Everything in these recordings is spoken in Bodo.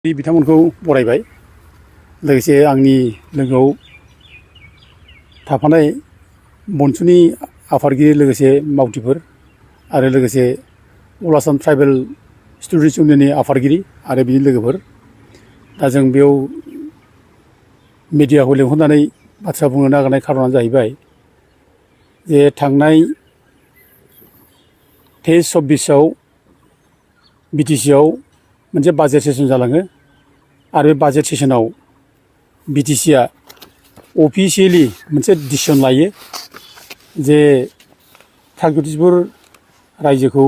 बिथांमोनखौ बरायबाय लोगोसे आंनि लोगोआव थाफानाय बनसुनि आफादगिरि लोगोसे मावथिफोर आरो लोगोसे अल आसाम ट्राइबेल स्टुडेन्टस इउनियननि आफादगिरि आरो बिनि लोगोफोर दा जों बेयाव मिडियाखौ लेंहरनानै बाथ्रा बुंनो नागिरनाय खार'नानो जाहैबाय जे थांनाय 23-24 बिटिसिआव मोनसे बाजेट सेसन जालाङो आरो बे बाजेट सेसनाव बिटिसिआ अफिसियेलि मोनसे डिसिसन लायो जे प्रागज्यतिसपुर रायजोखौ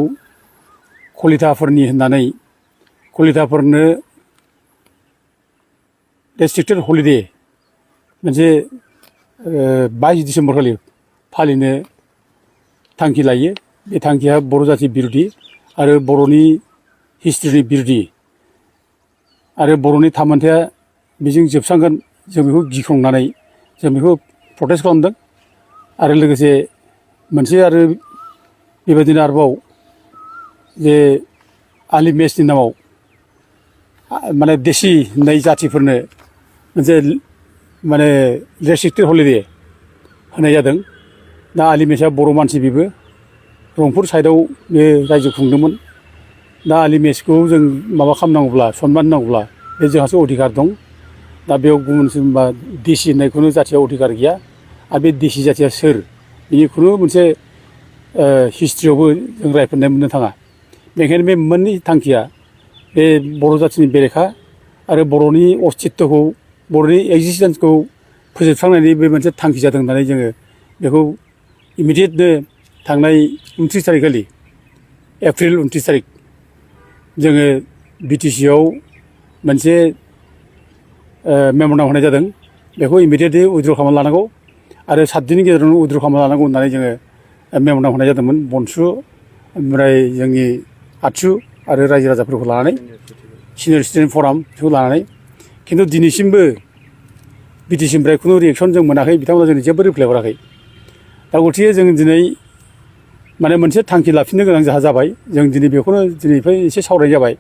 कलिताफोरनि होननानै कलिताफोरनो रेस्ट्रिक्टेड हलिडे मोनसे 22 डिसेम्बर खालि फालिनो थांखि लायो। बे थांखिया बर' जाथि बिरोधि आरो बर'नि हिस्ट्रिनि बिरोधि आरो बर'नि थामोन्थाया बेजों जोबस्रांगोन जों बेखौ गिख्रंनानै जों बेखौ प्रटेस्ट खालामदों आरो लोगोसे मोनसे आरो बेबायदिनो आरोबाव जे आलि मेसनि नामाव माने देसि होननाय जाथिफोरनो मोनसे माने रेस्ट्रिक्टेड हलिडे होनाय जादों। दा आलि मेसआ बर' मानसि बेबो रंपुर साइडआव बे रायजो खुंदोंमोन। दा आलि मेसखौ जों माबा खालामनांगौब्ला सनमान होनांगौब्ला बे जोंहासो अधिकार दं। दा बेयाव गुबुन सोरबा देसि होननायखौनो जाथिया अधिकार गैया आरो बे देसि जाथिया सोर बेनि खुनु मोनसे हिस्ट्रियावबो जों रायफोदनाय मोननो थाङा। बेनिखायनो बे मोननै थांखिया बे बर' जाथिनि बेरेखा आरो बर'नि अस्तित्वखौ बर'नि एक्जिस्टेन्सखौ फोजोबस्रांनायनि बे मोनसे थांखि जादों होननानै जोङो बेखौ इमिडियेटनो थांनाय 29 थारिख खालि एप्रिल 29 थारिख जोङो बिटिसिआव मोनसे मेम'रेन्डाम होनाय जादों। बेखौ इमिडियेटलि उइथद्र' खालामना लानांगौ आरो 7 दिननि गेजेरावनो उइथद्र' खालामना लानांगौ होननानै जोङो मेम'रेन्डाम होनाय जादोंमोन बनसु ओमफ्राय जोंनि आतसु आरो रायजो राजाफोरखौ लानानै सिनियर स्टुडेन्ट फराम बेखौ लानानै खिन्थु दिनैसिमबो बिटिसिनिफ्राय खुनु रिएक्सन जों मोनाखै। बिथांमोना जोंनो जेबो रिप्लाय हराखै। दा गथिखे जों दिनै माने मोनसे थांखि लाफिननो गोनां जोंहा जाबाय। जों दिनै बेखौनो दिनैनिफ्राय एसे सावरायनाय जाबाय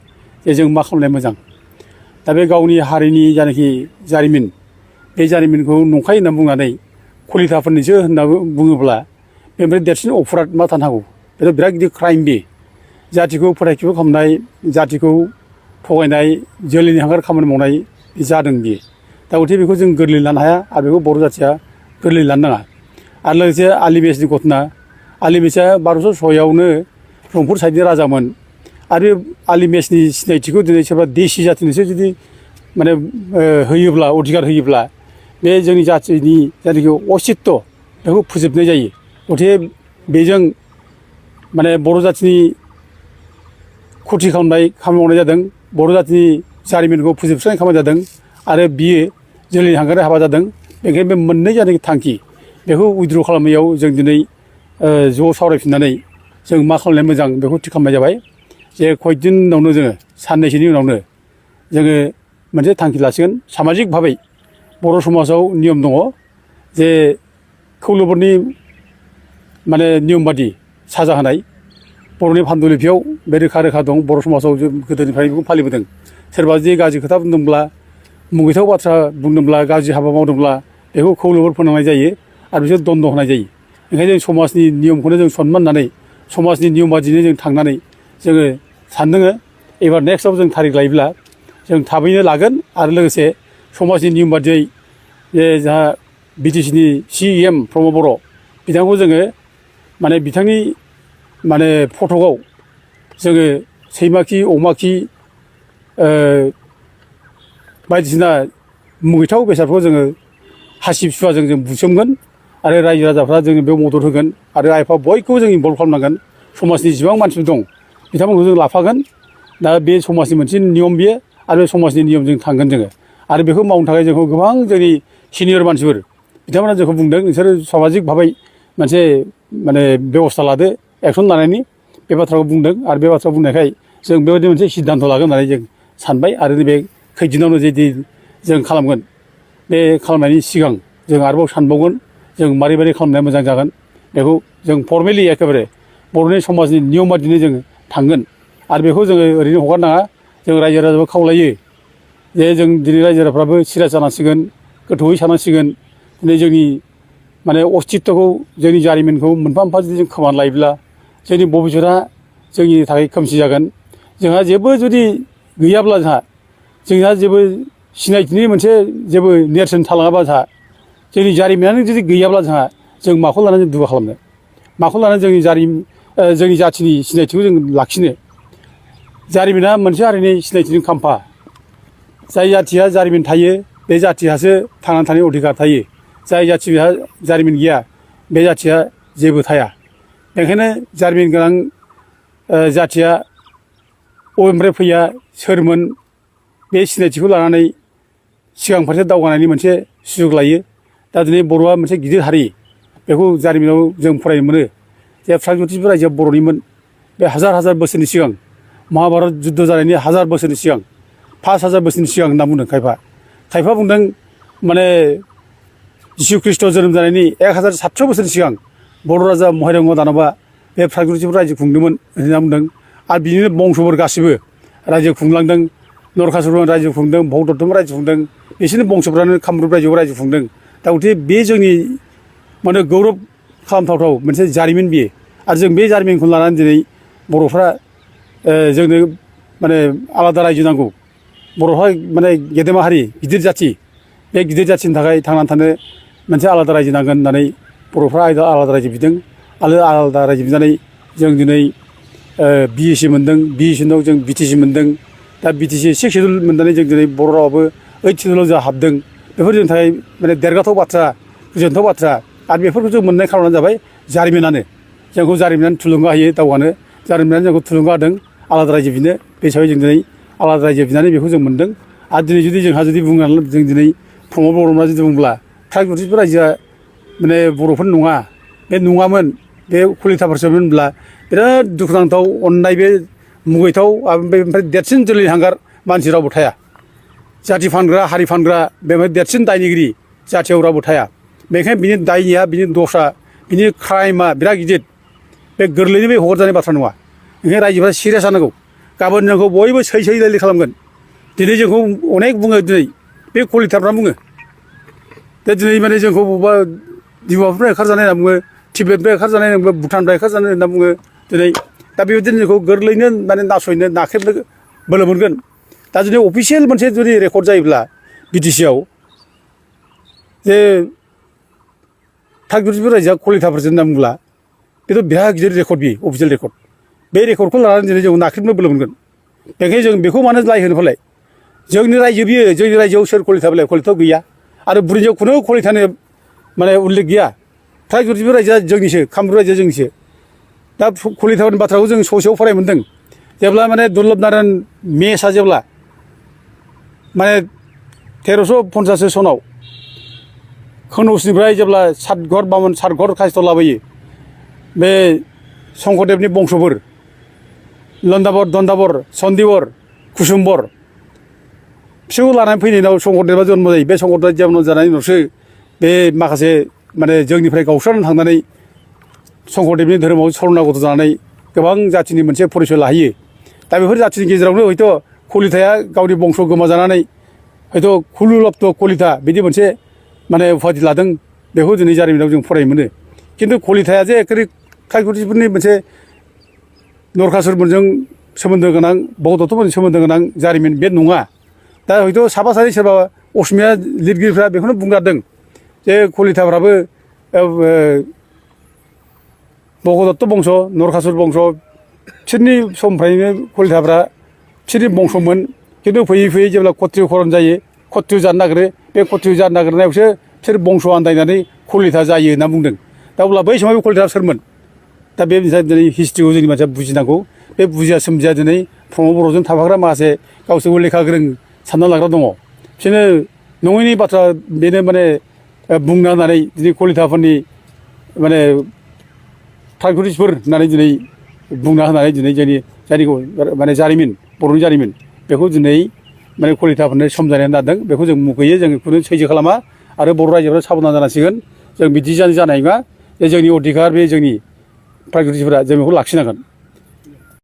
जे जों मा खालामनाया मोजां। दा बे गावनि हारिनि जानाखि जारिमिन बे जारिमिनखौ नंखाय होनना बुंनानै कलिताफोरनिसो होनना बुङोब्ला बेनिफ्राय देरसिन अपराध मा थानो हागौ। बेथ' बिराद गिदिर क्राइम बे जातिखौ फोथायखिबो खालामनाय जातिखौ थगायनाय जोलैनि हांगार खामानि मावनाय जादों बियो। दा गथिखे बेखौ जों गोरलै लानो हाया आरो बेखौ बर' जाथिया गोरलै लानो नाङा। आरो लोगोसे आलि मेसनि घटना आलि मेसआ 1206आवनो रंपुर साइडनि राजामोन आरो आलि मेसनि सिनायथिखौ दिनै सोरबा देसि जाथिनोसो जुदि माने होयोब्ला अधिकार होयोब्ला बे जोंनि जाथिनि जायनाखि अस्तित्व बेखौ फोजोबनाय जायो। गथिखे बेजों माने बर' जाथिनि खथि खालामनाय खामानि मावनाय जादों। बर' जातिनि जारिमिनखौ फोजोबस्रांनाय खामानि जादों आरो बियो जोलैनि हांगारनाय हाबा जादों। बेनिखायनो बे मोननै जानाखि थांखि बेखौ उइथद्र' खालामनायाव जों दिनै ज' सावरायफिननानै जों मा खालामनाया मोजां बेखौ थि खालामनाय जाबाय जे खयदिन उनावनो जोङो साननैसोनि उनावनो जोङो मोनसे थांखि लासिगोन। सामाजिक भाबै बर' समाजाव नियम दङ जे खौलोबोरनि माने नियम बादि साजा होनाय बर'नि पान्डुलिपियाव बे रोखा रोखा दं। बर' समाजाव जों गोदोनिफ्राय बेखौ फालिबोदों। सोरबा जुदि गाज्रि खोथा बुंदोंब्ला मुगैथाव बाथ्रा बुंदोंब्ला गाज्रि हाबा मावदोंब्ला बेखौ खौलोबोर फोनांनाय जायो आरो बिसोर दन्द' होनाय जायो। ओंखायनो जों समाजनि नियमखौनो जों सनमान होनानै समाजनि नियम बादिनो जों थांनानै जोङो सानदोङो एबार नेक्स्टआव जों थारिख लायोब्ला जों थाबैनो लागोन आरो लोगोसे समाजनि नियम बादियै जे जोंहा बिटिसिनि CEM प्रमद बर' बिथांखौ जोङो माने बिथांनि माने फटकआव जोङो सैमा खि अमा खि बायदिसिना मुगैथाव बेसादखौ जोङो हासिब सुवाजों जों बुसोमगोन आरो रायजो राजाफ्रा जोङो बेयाव मदद होगोन आरो आइफा बयखौबो जों इनभल्भ खालामनांगोन। समाजनि जेसेबां मानसिफोर दं बिथांमोनखौ जों लाफागोन। दा बे समाजनि मोनसे नियम बियो आरो बे समाजनि नियमजों थांगोन जोङो आरो बेखौ मावनो थाखाय जोंखौ गोबां जोंनि सिनियर मानसिफोर बिथांमोना जोंखौ बुंदों नोंसोरो सामाजिक भाबै मोनसे माने बेब'स्था लादो एक्सन लानायनि बे बाथ्राखौ बुंदों आरो बे बाथ्रा बुंनायखाय जों बेबायदि मोनसे सिद्धान्त लागोन होननानै जों सानबाय आरो नैबे खैदिनावनो जुदि जों खालामगोन बे खालामनायनि सिगां जों आरोबाव सानबावगोन जों मारै मारै खालामनाया मोजां जागोन। बेखौ जों फर्मेलि एखेबारे बर'नि समाजनि नियम बादिनो जों थांगोन आरो बेखौ जोङो ओरैनो हगारनाङा। जों रायजो राजाखौ खावलायो जे जों दिनै रायजो राजाफ्राबो सिरियास जानांसिगोन गोथौयै सानांसिगोन दिनै जोंनि माने अस्तित्वखौ जोंनि जारिमिनखौ मोनफा मोनफा जुदि जों खोमाना लायोब्ला जोंनि भबिष्यतआ जोंनि थाखाय खोमसि जागोन जोंहा जेबो जुदि गैयाब्ला जोंहा जेबो सिनायथिनि मोनसे जेबो नेरसोन थालाङाबा जोंनि जारिमिनानो जुदि गैयाब्ला जों माखौ लानानै दुगा खालामनो माखौ लानानै जोंनि जाथिनि सिनायथिखौ जों लाखिनो जारिमिना मोनसे हारिनि सिनायथिनि खाम्फा जाय जाथिया जारिमिन थायो बे जाथियासो थांनानै थानायनि अधिकार थायो जाय जाथिहा जारिमिन गैया बे जाथिया जेबो थाया बेनिखायनो जारिमिन गोनां जाथिया बबेनिफ्राय फैया सोरमोन बे सिनायथिखौ लानानै सिगां फारसे दावगानायनि मोनसे सुजुग लायो दा दिनै बर'आ मोनसे गिदिर हारि बेखौ जारिमिनाव जों फरायनो मोनो जे प्रागज्यतिष रायजोआ बर'निमोन बे हाजार हाजार बोसोरनि सिगां महाभारत जुद्ध जानायनि हाजार बोसोरनि सिगां 5000 बोसोरनि सिगां होनना बुंदों खायफा बुंदों माने जिसु ख्रीष्ट जोनोम जानायनि 1700 बोसोरनि सिगां बर' राजा महारंग दानबआ बे प्रागज्यतिष रायजो खुंदोंमोन होनना बुंदों आरो बिनिनो बंसफोर गासिबो रायजो खुंलांदों नरकासुरजों रायजो खुंदों भगदत्तजों रायजो खुंदों बिसोरनि बंसफ्रानो कामरुप रायजोआव रायजो खुंदों दा गथे बे जोंनि माने गौरब खालामथावथाव मोनसे जारिमिन बियो आरो जों बे जारिमिनखौ लानानै दिनै बर'फ्रा जोंनो माने आलादा रायजो नांगौ बर'हा माने गेदेमा हारि गिदिर जाथि बे गिदिर जाथिनि थाखाय थांनानै थानो मोनसे आलादा रायजो नांगोन होननानै बर'फ्रा आलादा रायजो बिदों आरो आलादा रायजो बिनानै जों दिनै BSc मोन्दों BSc उनाव जों BTC मोन्दों दा BTC 6 सिडुल मोननानै जों दिनै बर' रावाबो 8 सिडुलाव जों हाबदों बेफोर जोंनि थाखाय माने देरगाथाव बाथ्रा गोजोनथाव बाथ्रा आरो बेफोरखौ जों मोननाय खार'नानो जाबाय जारिमिनानो जोंखौ जारिमिनानो थुलुंगा होयो दावगानो जारिमिनानो जोंखौ थुलुंगा होदों आलादा रायजो बिनो बे हिसाबै जों दिनै आलादा रायजो बिनानै बेखौ जों मोन्दों आरो दिनै जुदि जोंहा जुदि बुंनानै जों दिनै प्रमद बर'मोना जुदि बुंब्ला प्रागज्यतिष रायजोआ माने बर'फोर नङा बे नङामोन बे कलिताफोरसोमोन होनब्ला बिराद दुखुनांथाव अननाय बे मुगैथाव ओमफ्राय देरसिन जोलैनि हांगार मानसि रावबो थाया जाथि फानग्रा हारि फानग्रा बेनिफ्राय देरसिन दायनिगिरि जाथियाव रावबो थाया बेनिखायनो बिनि दायनिया बिनि दसा बिनि क्राइमा बिराद गिदिर बे गोरलैनो बे हगारजानाय बाथ्रा नङा ओंखायनो रायजोफ्रा सिरियास जानांगौ गाबोन जोंखौ बयबो सै लायलि खालामगोन दिनै जोंखौ अनेक बुङो दिनै बे कलिताफ्रा बुङो दा दिनै माने जोंखौ बबेबा डिमापुरनिफ्राय होखारजानाय होनना बुङो तिब्बेतनिफ्राय होखारजानाय होनना बुङो भुटाननिफ्राय होखारजानाय होनना बुङो दिनै दा बेबायदिनो जोंखौ गोरलैनो माने नासयनो नाख्रेबनो बोलो मोनगोन दा जुदि अफिसियेल मोनसे जुदि रेकर्ड जायोब्ला BTC आव जे प्रागज्यतिष रायजोआ कलिताफोरसो होनना बुंब्ला बेथ' बिराद गिदिर रेकर्ड बियो अफिसियेल रेकर्ड बे रेकर्डखौ लानानै दिनै जों नाख्रेबनो बोलो मोनगोन बेनिखायनो जों बेखौ मानो दाय होनो फालाय जोंनि रायजो बियो जोंनि रायजोआव सोर कलिता बेलाय कलिताव गैया आरो बुरिनियाव खुनु कलितानि माने उल्लेख गैया प्रागज्यतिष रायजोआ जोंनिसो कामरुप रायजोआ जोंनिसो दा कलिताफोरनि बाथ्राखौ जों ससेयाव फराय मोन्दों जेब्ला माने दुर्लभ नारायण मेसआ जेब्ला माने 1350 सनाव कनौजनिफ्राय जेब्ला सातघर बामन सातघर कायस्थ लाबोयो बे शंकरदेबनि बंसफोर लन्दाबर दन्दाबर सन्दिबर कुसुमबर बिसोरखौ लानानै फैनायनि उनाव शंकरदेबआ जन्म जायो बे शंकरदेब जन्म जानायनि उनावसो बे माखासे माने जोंनिफ्राय गावस्रानानै थांनानै शंकरदेबनि धोरोमाव शरणागत जानानै गोबां जाथिनि मोनसे परिचय लाहैयो दा बेफोर जाथिनि गेजेरावनो हयथ' कलिताया गावनि बंस गोमाजानानै हयथ' कुलुलब्ध कलिता बिदि मोनसे माने उपाधि लादों बेखौ दिनै जारिमिनाव जों फरायनो मोनो खिन्थु कलिताया जे एखेबारे प्रागज्यतिषफोरनि मोनसे नरकासुरफोरजों सोमोन्दो गोनां भगदत्तफोरजों सोमोन्दो गोनां जारिमिन बे नङा दा हयथ' साफा सानै सोरबा असमिया लिरगिरिफ्रा बेखौनो बुंगारदों जे कलिताफ्राबो भगदत्त बंस नरकासुर बंस बिसोरनि समनिफ्रायनो कलिताफ्रा बिसोरनि बंसमोन खिन्थु फैयै फैयै जेब्ला क्षत्रिय खरन जायो क्षत्रिय जानो नागिरो बे क्षत्रिय जानो नागिरनायावसो बिसोर बंस आन्दायनानै कलिता जायो होनना बुंदों दा अब्ला बै समाव बे कलिताया सोरमोन दा बे दिनै हिस्ट्रिखौ जोंनि मानसिया बुजिनांगौ बे बुजिया सोमजिया दिनै प्रमद बर'जों थाफाग्रा माखासे गावसोरबो लेखा गोरों सानना लाग्रा दङ बिसोरनो नङैनि बाथ्रा बेनो माने बुंना होननानै दिनै कलिताफोरनि माने प्रागज्यतिषफोर होननानै दिनै बुंना होनानै दिनै जोंनि जायखौ माने जारिमिन बर'नि जारिमिन बेखौ दिनै माने कलिताफोरनो समजानाय होनना बेखौ जों मुगैयो जों बेखौनो सैज्य खालामा आरो बर' रायजोफ्रा साबधान जानांसिगोन जों बिदि जानाय नङा जे जोंनि अधिकार बे जोंनि प्रागज्यतिषफोरा जों बेखौ लाखिनांगोन